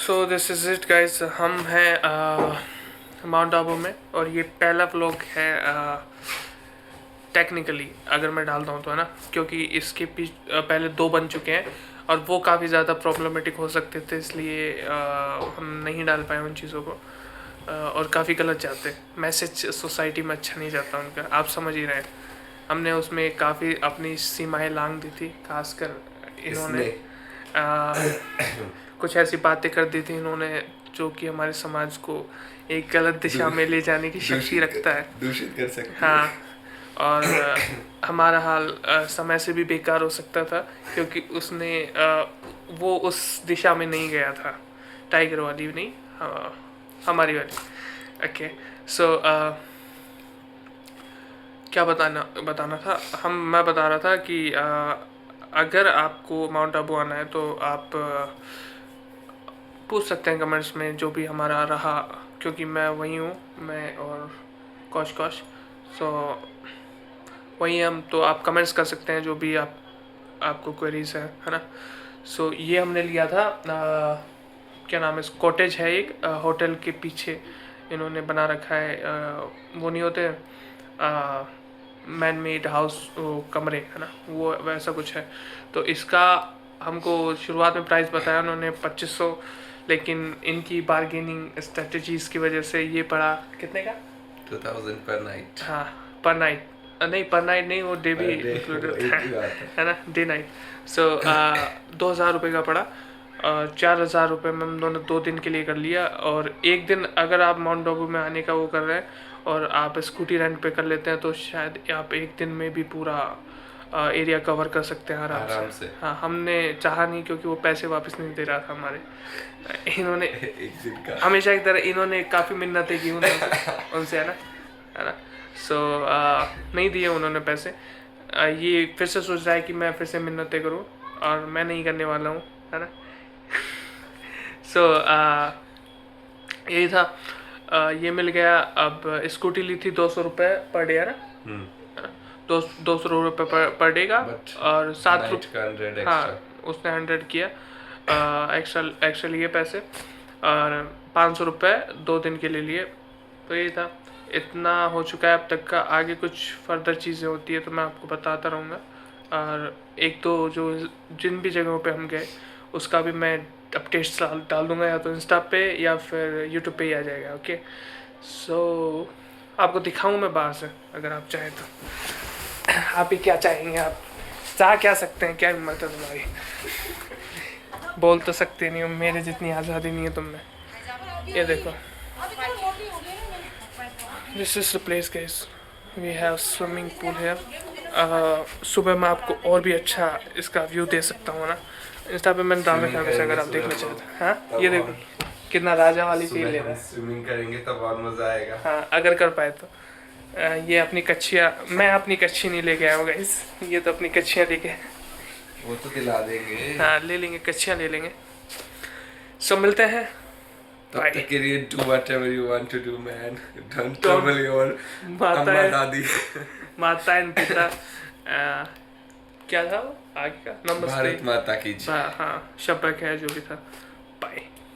So this is it guys, हम हैं mount Abu में और ये पहला व्लॉग है टेक्निकली अगर मैं डालता हूँ तो, है ना, क्योंकि इसके पहले 2 बन चुके हैं और वो काफ़ी ज़्यादा प्रॉब्लमेटिक हो सकते थे, इसलिए हम नहीं डाल पाए उन चीज़ों को और काफ़ी गलत जाते, मैसेज सोसाइटी में अच्छा नहीं जाता उनका, आप समझ ही रहे हैं। हमने उसमें काफ़ी अपनी सीमाएं लांघ दी थी, खासकर इन्होंने कुछ ऐसी बातें कर दी थी इन्होंने जो कि हमारे समाज को एक गलत दिशा में ले जाने की शक्ति रखता है, दूषित कर सकती है। हाँ, और हमारा हाल समय से भी बेकार हो सकता था क्योंकि उसने वो उस दिशा में नहीं गया था, टाइगर वाली नहीं, हमारी वाली। ओके, सो क्या बताना था, मैं बता रहा था कि अगर आपको माउंट आबू आना है तो आप पूछ सकते हैं कमेंट्स में जो भी हमारा रहा, क्योंकि मैं वही हूँ, मैं और कौश। सो वही हम, तो आप कमेंट्स कर सकते हैं जो भी आपको क्वेरीज है ना। सो ये हमने लिया था क्या नाम है, कॉटेज है एक होटल के पीछे इन्होंने बना रखा है, वो नहीं होते मैन मेड हाउस, वो कमरे, है ना, वो वैसा कुछ है। तो इसका हमको शुरुआत में प्राइस बताया उन्होंने 2500, लेकिन इनकी बार्गेनिंग स्ट्रेटजीज़ की वजह से ये पड़ा कितने का, 2000 पर नाइट। हाँ, पर नाइट नहीं, पर नाइट नहीं, वो डे भी इंक्लूडेड है ना, डे नाइट। सो 2000 रुपये का पड़ा, 4000 रुपये में हम दोनों 2 दिन के लिए कर लिया। और एक दिन अगर आप माउंट आबू में आने का वो कर रहे हैं और आप स्कूटी रेंट पे कर लेते हैं तो शायद आप एक दिन में भी पूरा एरिया कवर कर सकते हैं आराम से। हाँ, हमने चाहा नहीं क्योंकि वो पैसे वापस नहीं दे रहा था हमारे, इन्होंने एक दिन का हमेशा की तरह इन्होंने काफ़ी मिन्नतें की उनसे, है ना। सो नहीं दिए उन्होंने पैसे। ये फिर से सोच रहा है कि मैं फिर से मिन्नतें करूं और मैं नहीं करने वाला हूं, है ना। सो यही था, ये मिल गया। अब स्कूटी ली थी 200 रुपये पर डे, है ना, 200 रुपये पर डे का, और 7 रुपये, हाँ, उसने 100 किया एक्स्ट्रा लिए पैसे, और 500 रुपये 2 दिन के लिए लिए। तो यही था, इतना हो चुका है अब तक का। आगे कुछ फर्दर चीज़ें होती है तो मैं आपको बताता रहूँगा। और एक तो जो जिन भी जगहों पे हम गए उसका भी मैं अपडेट्स डाल दूँगा, या तो इंस्टा पे या फिर यूट्यूब पे ही आ जाएगा। ओके, सो आपको दिखाऊँ मैं बाहर से अगर आप चाहें तो। आप ही क्या चाहेंगे, आप चाह क्या सकते हैं, क्या हिम्मत है तुम्हारी, बोल तो सकते नहीं हो, मेरे जितनी आज़ादी नहीं है तुम में। ये देखो, this is the place guys, we have swimming pool है। सुबह मैं आपको और भी अच्छा इसका व्यू दे सकता हूँ ना, इंस्टा पे मैंने डाल रखा है अगर आप देखना चाहते हैं। हाँ, ये देखो कितना राजा वाली फील ले रहा है। स्विमिंग करेंगे तब और मजा आएगा। हाँ, अगर कर पाए तो। ये अपनी कच्छियाँ, मैं अपनी कच्छी नहीं लेके आया हूँ गाइस, ये तो अपनी कच्छियाँ लेके, वो तो दिला देंगे। हाँ, ले लेंगे, कच्छियाँ ले लेंगे। सो मिलते हैं, तब तक के लिए do whatever you want to do man, don't trouble your अम्मा दादी, माता एंड पिता, क्या था वो आगे का, नमस्ते, भारत माता की जय। हाँ, शब्द है जो भी था। बाय।